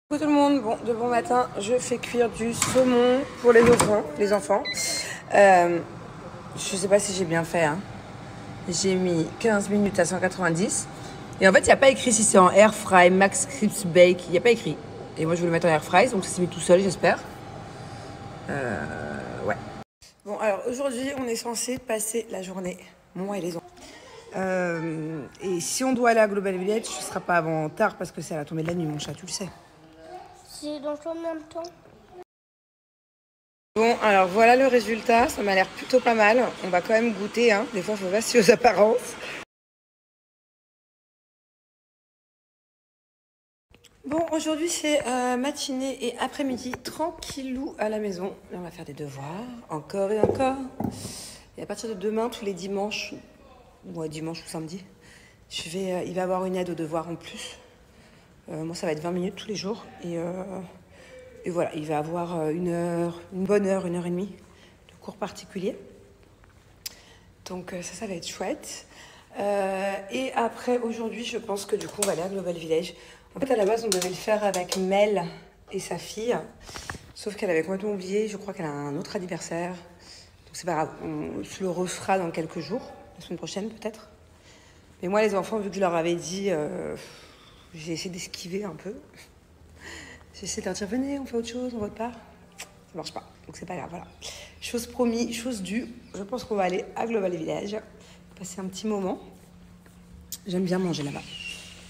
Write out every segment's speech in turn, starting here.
Coucou tout le monde, de bon matin, je fais cuire du saumon pour les enfants. Je sais pas si j'ai bien fait, hein. J'ai mis 15 minutes à 190. Et en fait, il n'y a pas écrit si c'est en air fry, max crisp bake, il n'y a pas écrit. Et moi, je vais le mettre en air fry, donc ça s'est mis tout seul, j'espère. Ouais. Bon, alors aujourd'hui, on est censé passer la journée, moi et les enfants. Et si on doit aller à Global Village, ce sera pas avant tard parce que c'est à la tombée de la nuit, mon chat, tu le sais. C'est dans combien de temps? Bon, alors voilà le résultat, ça m'a l'air plutôt pas mal. On va quand même goûter, hein. Des fois, il faut pas se fier aux apparences. Bon, aujourd'hui, c'est matinée et après-midi, tranquillou à la maison. Là, on va faire des devoirs, encore et encore. Et à partir de demain, tous les dimanches, dimanche ou samedi, il va y avoir une aide aux devoirs en plus. Moi, ça va être 20 minutes tous les jours. Et voilà, il va avoir une bonne heure, 1h30 de cours particulier. Donc ça va être chouette. Et après, aujourd'hui, je pense que du coup, on va aller à Global Village. En fait, à la base, on devait le faire avec Mel et sa fille. Sauf qu'elle avait complètement oublié. Je crois qu'elle a un autre anniversaire. Donc c'est pas grave, on se le refera dans quelques jours. La semaine prochaine, peut-être. Mais moi, les enfants, vu que je leur avais dit... j'ai essayé d'esquiver un peu. J'ai essayé de leur dire, venez, on fait autre chose, on vote pas. Ça marche pas, donc c'est pas grave, voilà. Chose promis, chose due. Je pense qu'on va aller à Global Village, passer un petit moment. J'aime bien manger là-bas.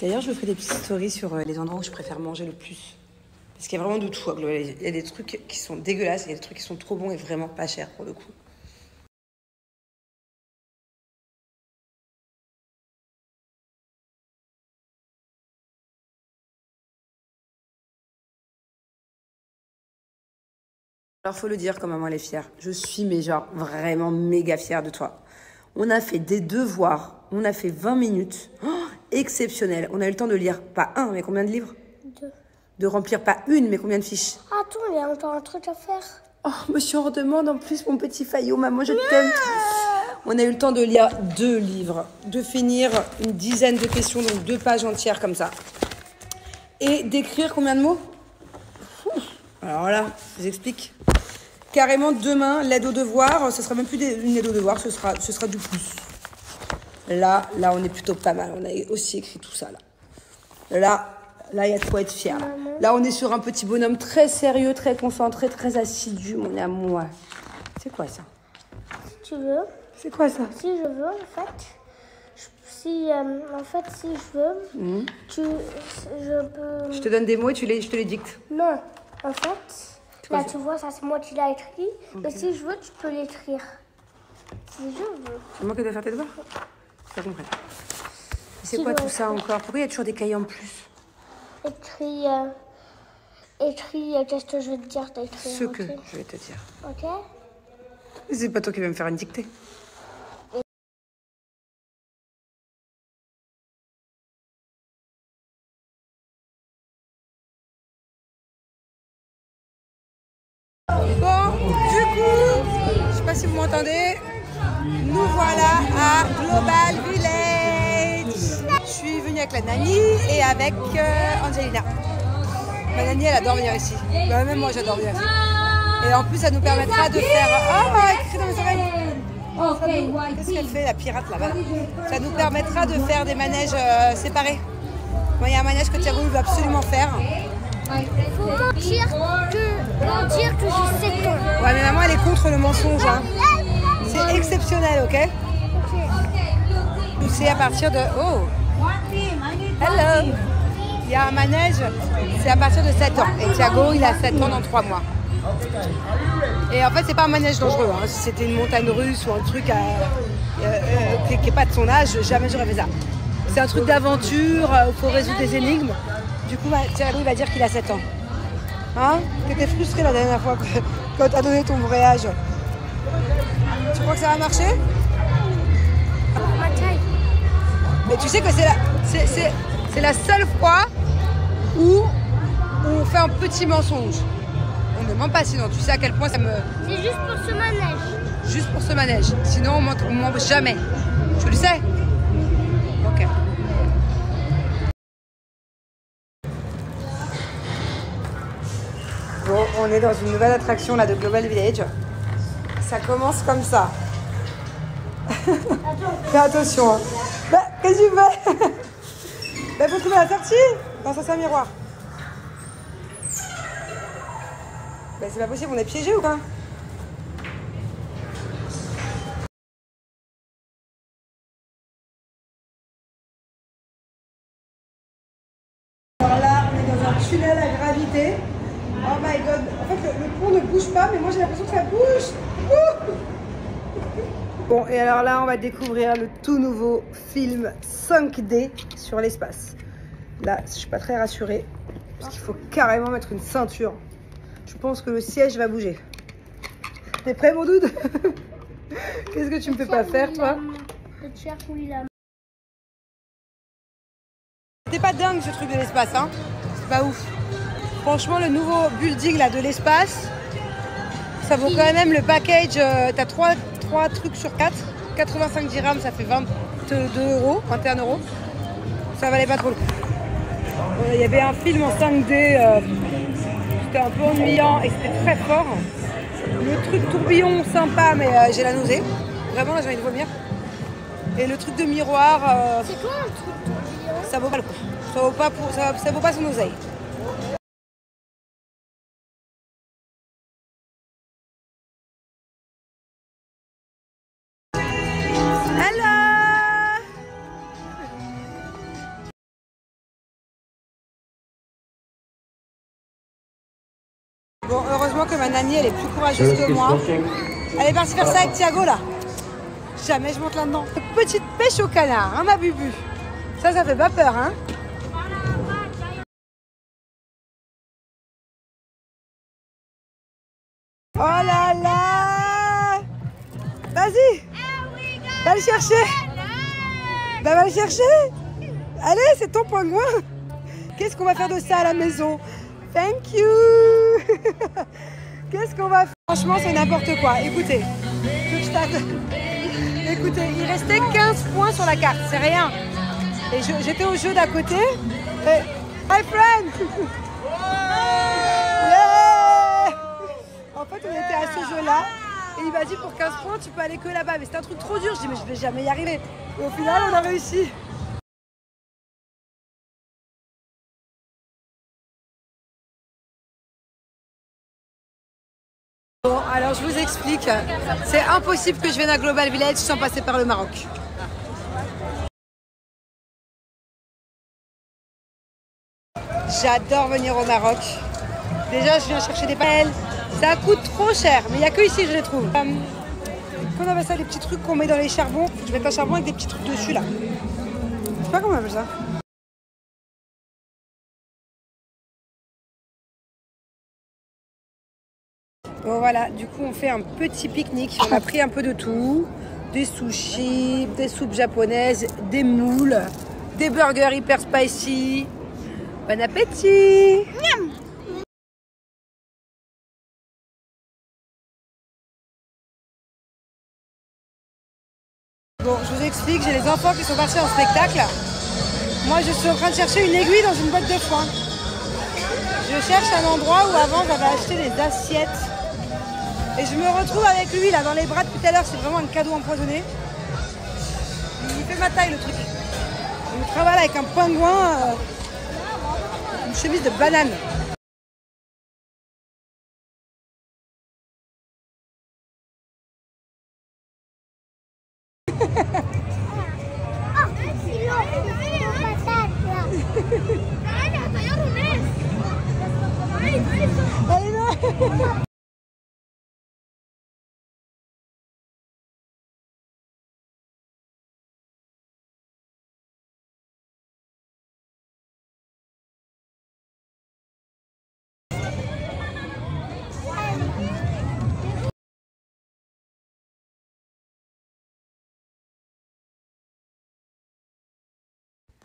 D'ailleurs, je vous ferai des petites stories sur les endroits où je préfère manger le plus. Parce qu'il y a vraiment de tout à Global Village. Il y a des trucs qui sont dégueulasses, il y a des trucs qui sont trop bons et vraiment pas chers pour le coup. Alors, faut le dire, comme maman elle est fière. Je suis, mais genre, vraiment méga fière de toi. On a fait des devoirs. On a fait 20 minutes. Oh, exceptionnel. On a eu le temps de lire, pas un, mais combien de livres? 2. De remplir, pas une, mais combien de fiches? Attends, il y a encore un truc à faire. Oh, monsieur, on redemande en plus, mon petit faillot. Maman, je t'aime. On a eu le temps de lire 2 livres. De finir une dizaine de questions, donc 2 pages entières comme ça. Et d'écrire combien de mots? Alors là, je vous explique. Carrément, demain, l'aide aux devoirs, ce sera même plus une aide aux devoirs, ce sera du plus. Là, on est plutôt pas mal. On a aussi écrit tout ça, là. Là, il y a de quoi être fier. Là, on est sur un petit bonhomme très sérieux, très concentré, très assidu, mon amour. C'est quoi ça? Si tu veux. C'est quoi ça? Si je veux, en fait. Si je veux, je peux... Je te donne des mots et je te les dicte. Non, en fait... Là, tu vois, ça, c'est moi qui l'ai écrit. Okay. Mais si je veux, tu peux l'écrire. Si je veux. C'est moi qui dois faire tes devoirs? J'ai compris. C'est quoi tout ça encore? Pourquoi il y a toujours des cahiers en plus? Écris, qu'est-ce que je vais te dire d'écrire? Ce que je vais te dire. Ok? C'est pas toi qui vas me faire une dictée. Bon, du coup, je sais pas si vous m'entendez, nous voilà à Global Village. Je suis venue avec la nanny et avec Angelina. Ma nanny, elle adore venir ici. Bah, même moi, j'adore venir ici. Et en plus, ça nous permettra de faire... Oh, elle crie dans mes oreilles. Qu'est-ce qu'elle fait, la pirate, là-bas? Ça nous permettra de faire des manèges séparés. Moi, il y a un manège que Thiago veut absolument faire. Faut dire que j'ai 7 ans. Ouais, mais maman, elle est contre le mensonge. Hein. C'est exceptionnel, ok? C'est à partir de... Oh! Hello! Il y a un manège, c'est à partir de 7 ans. Et Thiago, il a 7 ans dans 3 mois. Et en fait, c'est pas un manège dangereux. Hein. Si c'était une montagne russe ou un truc qui n'est pas de son âge, jamais j'aurais fait ça. C'est un truc d'aventure, il faut résoudre des énigmes. Du coup, Thiago, il va dire qu'il a 7 ans. Hein? T'étais frustrée la dernière fois quand t'as donné ton vrai âge. Tu crois que ça va marcher? Ma taille. Mais tu sais que c'est la seule fois où on fait un petit mensonge. On ne ment pas sinon, tu sais à quel point ça me... C'est juste pour ce manège. Juste pour ce manège. Sinon, on ment jamais. Tu le sais? Ok. Bon, on est dans une nouvelle attraction là de Global Village. Ça commence comme ça. Fais attention. Hein. Bah, qu'est-ce que tu fais? Bah, faut trouver la sortie. Non, ça c'est un miroir. Bah, c'est pas possible, on est piégé ou quoi? Alors là, on est dans un tunnel à gravité. Oh my god. En fait, le pont ne bouge pas, mais moi j'ai l'impression que ça bouge. Ouh. Bon, et alors là, on va découvrir le tout nouveau film 5D sur l'espace. Là, je suis pas très rassurée, parce qu'il faut carrément mettre une ceinture. Je pense que le siège va bouger. T'es prêt, mon dude? Qu'est-ce que tu me fais pas faire, toi? C'était pas dingue, ce truc de l'espace, hein? C'est pas ouf. Franchement, le nouveau building là de l'espace, ça vaut quand même le package. T'as 3 trucs sur 4. 85 dirhams, ça fait 22 euros, 21 euros. Ça valait pas trop le coup. Il y avait un film en 5D, c'était un peu ennuyant et c'était très fort. Le truc tourbillon, sympa, mais j'ai la nausée. Vraiment, là, j'ai envie de vomir. Et le truc de miroir, c'est quoi un truc tourbillon? Ça vaut pas le coup. Ça vaut pas son oseille. Bon, heureusement que ma nanny, elle est plus courageuse que moi. Elle est partie faire ça avec Thiago, là. Jamais je monte là-dedans. Petite pêche au canard, hein, ma bubu. Ça fait pas peur, hein. Oh là là. Vas-y. Va le chercher. Bah, va le chercher. Allez, c'est ton pingouin. Qu'est-ce qu'on va faire de ça à la maison? Thank you. Qu'est-ce qu'on va faire? Franchement, c'est n'importe quoi. Écoutez, il restait 15 points sur la carte. C'est rien. Et j'étais au jeu d'à côté. Et... Hi, friend. Yeah. En fait, on était à ce jeu-là. Et il m'a dit, pour 15 points, tu peux aller que là-bas. Mais c'était un truc trop dur. Je dis, mais je vais jamais y arriver. Et au final, on a réussi. Bon, alors je vous explique. C'est impossible que je vienne à Global Village sans passer par le Maroc. J'adore venir au Maroc. Déjà, je viens chercher des pelles. Ça coûte trop cher, mais il n'y a que ici que je les trouve. Qu'on appelle ça, les petits trucs qu'on met dans les charbons. Je mets un charbon avec des petits trucs dessus là. Je sais pas comment on appelle ça. Bon voilà, du coup on fait un petit pique-nique. On a pris un peu de tout. Des sushis, des soupes japonaises, des moules, des burgers hyper spicy. Bon appétit! Miam. Bon, je vous explique, j'ai les enfants qui sont partis en spectacle. Moi je suis en train de chercher une aiguille dans une boîte de foin. Je cherche un endroit où avant j'avais acheté des assiettes. Et je me retrouve avec lui là dans les bras depuis tout à l'heure, c'est vraiment un cadeau empoisonné. Il fait ma taille le truc. On travaille avec un pingouin, une chemise de banane.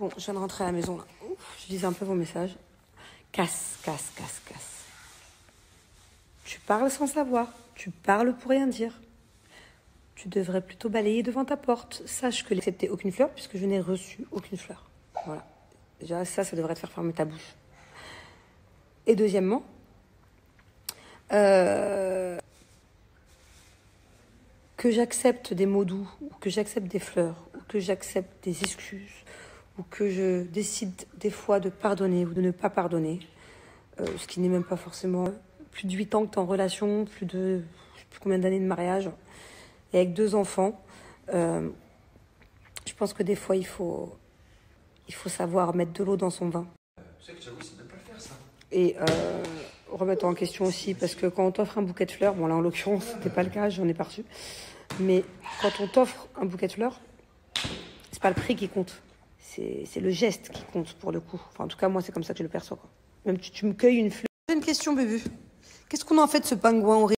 Bon, je viens de rentrer à la maison là. Ouf, je lisais un peu vos messages. Casse. Tu parles sans savoir. Tu parles pour rien dire. Tu devrais plutôt balayer devant ta porte. Sache que je n'ai accepté aucune fleur puisque je n'ai reçu aucune fleur. Voilà. Déjà, ça devrait te faire fermer ta bouche. Et deuxièmement, Que j'accepte des mots doux, ou que j'accepte des fleurs, ou que j'accepte des excuses, ou que je décide des fois de pardonner ou de ne pas pardonner, ce qui n'est même pas forcément plus de 8 ans que tu es en relation, plus de je sais plus combien d'années de mariage, et avec 2 enfants. Je pense que des fois, il faut savoir mettre de l'eau dans son vin. Tu sais que j'avoue, c'est de ne pas le faire, ça. Et remettre en question aussi, parce que quand on t'offre un bouquet de fleurs, bon là en l'occurrence, c'était pas le cas, j'en ai pas reçu. Mais quand on t'offre un bouquet de fleurs, c'est pas le prix qui compte. C'est le geste qui compte pour le coup. Enfin, en tout cas, moi, c'est comme ça que je le perçois, quoi. Même tu me cueilles une fleur. J'ai une question, bébé. Qu'est-ce qu'on en fait de ce pingouin